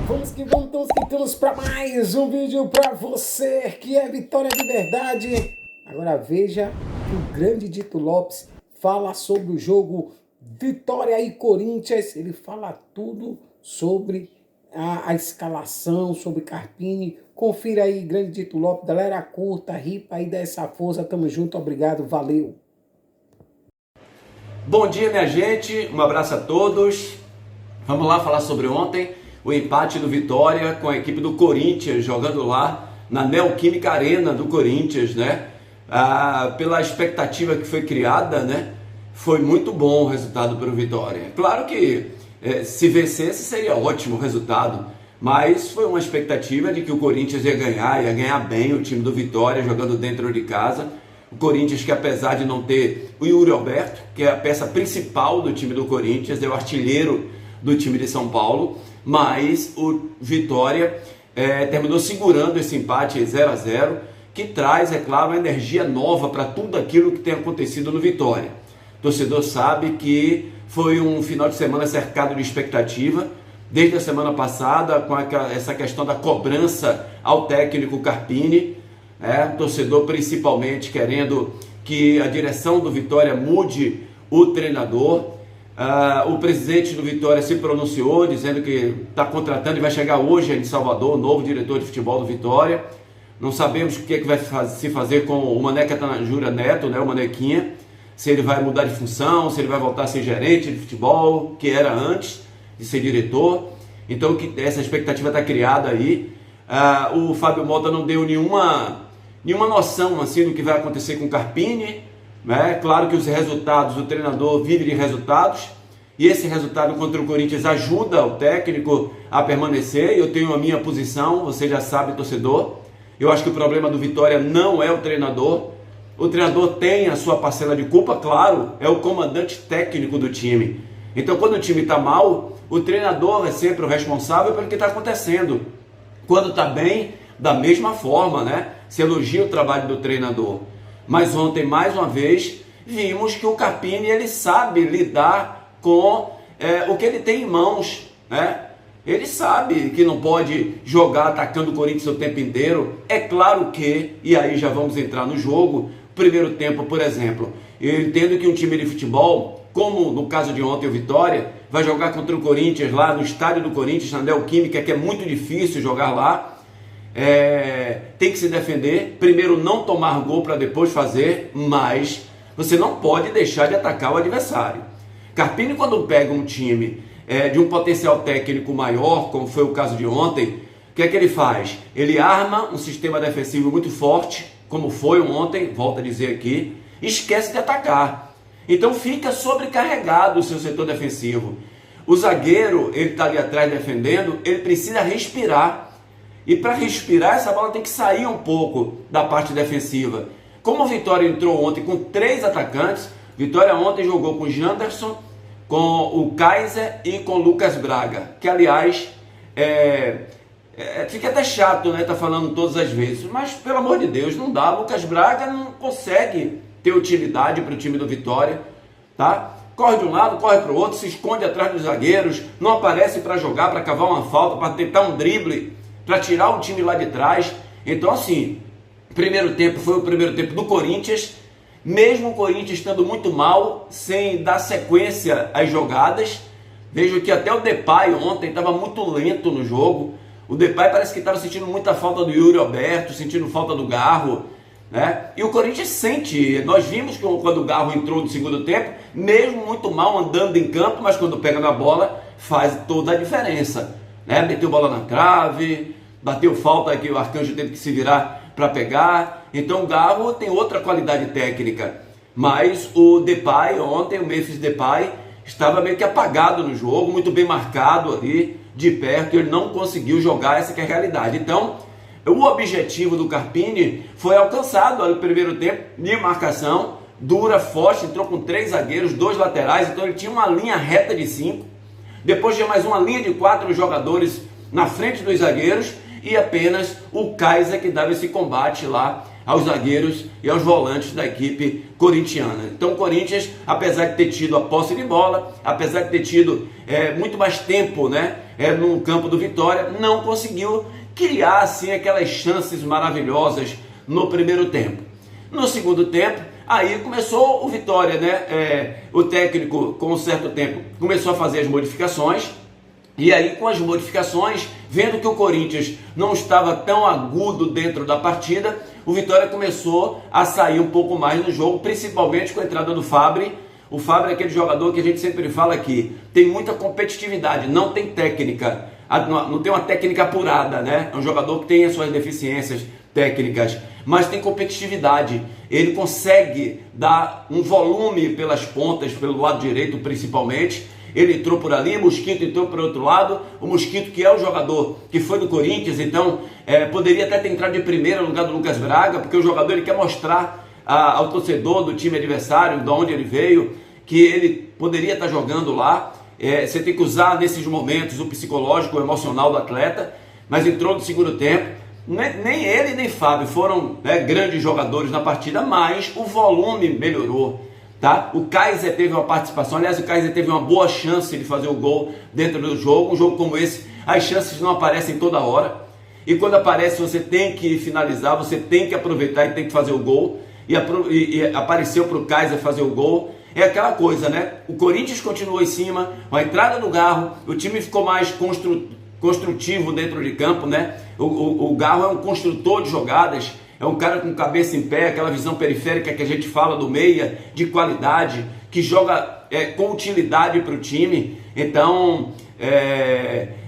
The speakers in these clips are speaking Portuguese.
Vamos para mais um vídeo para você que é vitória de verdade. Agora veja que o grande Dito Lopes fala sobre o jogo Vitória e Corinthians. Ele fala tudo sobre a escalação, sobre Carpini. Confira aí, grande Dito Lopes. Galera, curta, ripa aí, dá essa força. Tamo junto, obrigado, valeu. Bom dia, minha gente. Um abraço a todos. Vamos lá falar sobre ontem. O empate do Vitória com a equipe do Corinthians, jogando lá na Neoquímica Arena do Corinthians, né? Pela expectativa que foi criada, né? Foi muito bom o resultado para o Vitória. Claro que se vencesse seria ótimo o resultado, mas foi uma expectativa de que o Corinthians ia ganhar bem o time do Vitória, jogando dentro de casa. O Corinthians, que apesar de não ter o Yuri Alberto, que é a peça principal do time do Corinthians, é o artilheiro do time de São Paulo, mas o Vitória terminou segurando esse empate 0-0, que traz, é claro, uma energia nova para tudo aquilo que tem acontecido no Vitória. O torcedor sabe que foi um final de semana cercado de expectativa, desde a semana passada, com essa questão da cobrança ao técnico Carpini, o torcedor principalmente querendo que a direção do Vitória mude o treinador. O presidente do Vitória se pronunciou, dizendo que está contratando e vai chegar hoje em Salvador o novo diretor de futebol do Vitória. Não sabemos o que é que vai se fazer com o Mané Catanajura Neto, né, o Manequinha, se ele vai mudar de função, se ele vai voltar a ser gerente de futebol, que era antes de ser diretor. Então essa expectativa está criada aí. O Fábio Mota não deu nenhuma noção assim, do que vai acontecer com o Carpini. Claro que os resultados, o treinador vive de resultados, e esse resultado contra o Corinthians ajuda o técnico a permanecer. Eu tenho a minha posição, você já sabe, torcedor. Eu acho que o problema do Vitória não é o treinador. O treinador tem a sua parcela de culpa, claro, é o comandante técnico do time. Então, quando o time está mal, o treinador é sempre o responsável pelo que está acontecendo. Quando está bem, da mesma forma, né? Se elogia o trabalho do treinador. Mas ontem, mais uma vez, vimos que o Carpini, ele sabe lidar com o que ele tem em mãos, né? Ele sabe que não pode jogar atacando o Corinthians o tempo inteiro. É claro que, e aí já vamos entrar no jogo, primeiro tempo, por exemplo, eu entendo que um time de futebol, como no caso de ontem o Vitória, vai jogar contra o Corinthians lá no estádio do Corinthians, na Neoquímica, que é muito difícil jogar lá. Tem que se defender, primeiro não tomar gol para depois fazer, mas você não pode deixar de atacar o adversário. Carpini, quando pega um time de um potencial técnico maior, como foi o caso de ontem, o que é que ele faz? Ele arma um sistema defensivo muito forte, como foi ontem, volto a dizer aqui, esquece de atacar. Então fica sobrecarregado o seu setor defensivo. O zagueiro, ele está ali atrás defendendo, ele precisa respirar. E para respirar, essa bola tem que sair um pouco da parte defensiva. Como o Vitória entrou ontem com 3 atacantes, Vitória ontem jogou com o Janderson, com o Kaiser e com o Lucas Braga, que aliás, fica até chato, né, tá falando todas as vezes, mas pelo amor de Deus, não dá. Lucas Braga não consegue ter utilidade para o time do Vitória, tá? Corre de um lado, corre para o outro, se esconde atrás dos zagueiros, não aparece para jogar, para cavar uma falta, para tentar um drible, para tirar o time lá de trás. Então assim, primeiro tempo foi o primeiro tempo do Corinthians, mesmo o Corinthians estando muito mal, sem dar sequência às jogadas. Vejo que até o Depay ontem estava muito lento no jogo. O Depay parece que estava sentindo muita falta do Yuri Alberto, sentindo falta do Garro, né? E o Corinthians sente, nós vimos que quando o Garro entrou no segundo tempo, mesmo muito mal andando em campo, mas quando pega na bola, faz toda a diferença, né? Meteu bola na trave, bateu falta que o Arcanjo teve que se virar para pegar. Então o Garro tem outra qualidade técnica, mas o Depay ontem, o Memphis Depay, estava meio que apagado no jogo, muito bem marcado ali de perto, e ele não conseguiu jogar, essa que é a realidade. Então o objetivo do Carpini foi alcançado no primeiro tempo, de marcação dura, forte, entrou com 3 zagueiros, 2 laterais, então ele tinha uma linha reta de 5, depois tinha mais uma linha de 4 jogadores na frente dos zagueiros, e apenas o Kaiser que dava esse combate lá aos zagueiros e aos volantes da equipe corintiana. Então o Corinthians, apesar de ter tido a posse de bola, apesar de ter tido muito mais tempo, né, no campo do Vitória, não conseguiu criar assim aquelas chances maravilhosas no primeiro tempo. No segundo tempo, aí começou o Vitória, né? O técnico, com um certo tempo, começou a fazer as modificações. E aí, com as modificações, vendo que o Corinthians não estava tão agudo dentro da partida, o Vitória começou a sair um pouco mais no jogo, principalmente com a entrada do Fabri. O Fabri é aquele jogador que a gente sempre fala aqui, tem muita competitividade, não tem técnica, não tem uma técnica apurada, né? É um jogador que tem as suas deficiências técnicas, mas tem competitividade. Ele consegue dar um volume pelas pontas, pelo lado direito principalmente. Ele entrou por ali, o Mosquito entrou por outro lado. O Mosquito, que é o jogador que foi do Corinthians, então poderia até ter entrado de primeira no lugar do Lucas Braga, porque o jogador ele quer mostrar ao torcedor do time adversário, de onde ele veio, que ele poderia estar jogando lá. Você tem que usar nesses momentos o psicológico, o emocional do atleta, mas entrou no segundo tempo. Nem ele nem Fábio foram grandes jogadores na partida, mas o volume melhorou. Tá? O Kaiser teve uma participação, aliás, o Kaiser teve uma boa chance de fazer o gol dentro do jogo. Um jogo como esse, as chances não aparecem toda hora, e quando aparece você tem que finalizar, você tem que aproveitar e tem que fazer o gol, e apareceu para o Kaiser fazer o gol. É aquela coisa, né? O Corinthians continuou em cima, a entrada do Garro, o time ficou mais construtivo dentro de campo, né? O Garro é um construtor de jogadas, é um cara com cabeça em pé, aquela visão periférica que a gente fala do meia, de qualidade, que joga com utilidade para o time. Então,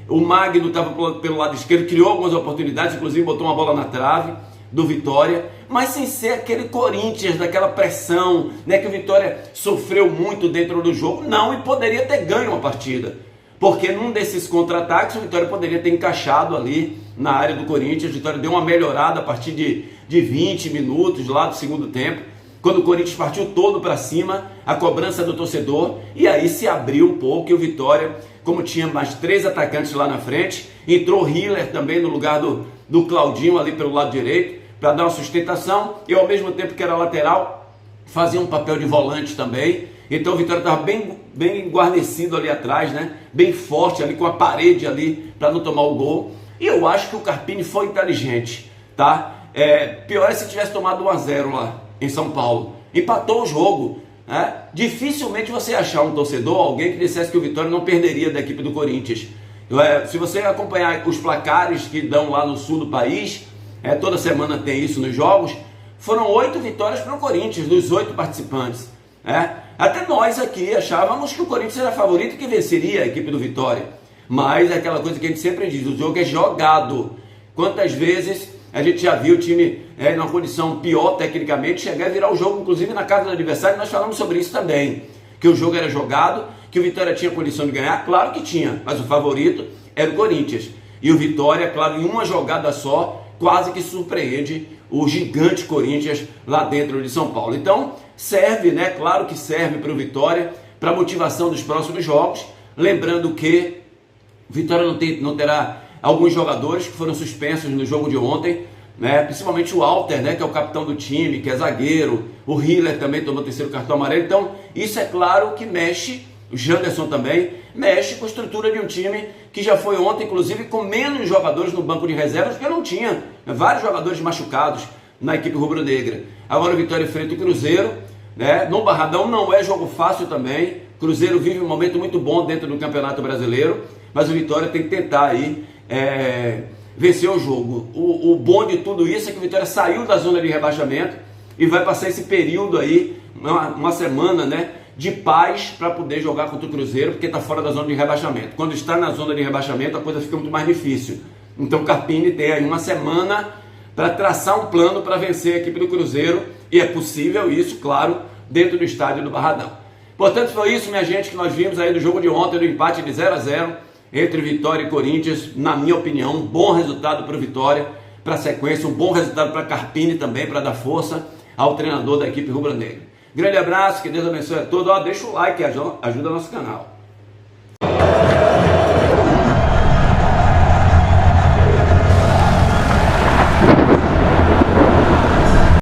o Magno estava pelo lado esquerdo, criou algumas oportunidades, inclusive botou uma bola na trave do Vitória, mas sem ser aquele Corinthians, daquela pressão, né, que o Vitória sofreu muito dentro do jogo, não, e poderia ter ganho uma partida. Porque num desses contra-ataques o Vitória poderia ter encaixado ali na área do Corinthians. O Vitória deu uma melhorada a partir de 20 minutos lá do segundo tempo, quando o Corinthians partiu todo para cima, a cobrança do torcedor, e aí se abriu um pouco, e o Vitória, como tinha mais 3 atacantes lá na frente, entrou o Hiller também no lugar do Claudinho ali pelo lado direito, para dar uma sustentação, e ao mesmo tempo que era lateral, fazia um papel de volante também. Então o Vitória estava bem guarnecido ali atrás, né? Bem forte ali, com a parede ali, para não tomar o gol. E eu acho que o Carpini foi inteligente, tá? Pior é se tivesse tomado 1-0 lá em São Paulo. Empatou o jogo, né? Dificilmente você achar um torcedor, alguém que dissesse que o Vitória não perderia da equipe do Corinthians. Se você acompanhar os placares que dão lá no sul do país, toda semana tem isso nos jogos, foram 8 vitórias para o Corinthians, dos 8 participantes. Até nós aqui achávamos que o Corinthians era favorito e que venceria a equipe do Vitória. Mas é aquela coisa que a gente sempre diz, o jogo é jogado. Quantas vezes a gente já viu o time numa condição pior tecnicamente chegar e virar o jogo, inclusive na casa do adversário. Nós falamos sobre isso também, que o jogo era jogado, que o Vitória tinha condição de ganhar. Claro que tinha, mas o favorito era o Corinthians. E o Vitória, claro, em uma jogada só, quase que surpreende o gigante Corinthians lá dentro de São Paulo. Então serve, né? Claro que serve para o Vitória, para a motivação dos próximos jogos. Lembrando que o Vitória não terá alguns jogadores que foram suspensos no jogo de ontem, né? Principalmente o Walter, né? Que é o capitão do time, que é zagueiro. O Hiller também tomou 3º cartão amarelo. Então isso é claro que mexe, o Janderson também, mexe com a estrutura de um time que já foi ontem, inclusive, com menos jogadores no banco de reservas, porque não tinha vários jogadores machucados na equipe rubro-negra. Agora o Vitória enfrenta o Cruzeiro, né? No Barradão não é jogo fácil também. Cruzeiro vive um momento muito bom dentro do Campeonato Brasileiro, mas o Vitória tem que tentar aí vencer o jogo. O bom de tudo isso é que o Vitória saiu da zona de rebaixamento e vai passar esse período aí, uma semana, né, de paz para poder jogar contra o Cruzeiro, porque está fora da zona de rebaixamento. Quando está na zona de rebaixamento, a coisa fica muito mais difícil. Então o Carpini tem aí uma semana para traçar um plano para vencer a equipe do Cruzeiro, e é possível isso, claro, dentro do estádio do Barradão. Portanto, foi isso, minha gente, que nós vimos aí do jogo de ontem, do empate de 0-0 entre Vitória e Corinthians. Na minha opinião, um bom resultado para o Vitória, para a sequência, um bom resultado para Carpini também, para dar força ao treinador da equipe rubro-negra. Grande abraço, que Deus abençoe a todos. Deixa o like, ajuda nosso canal.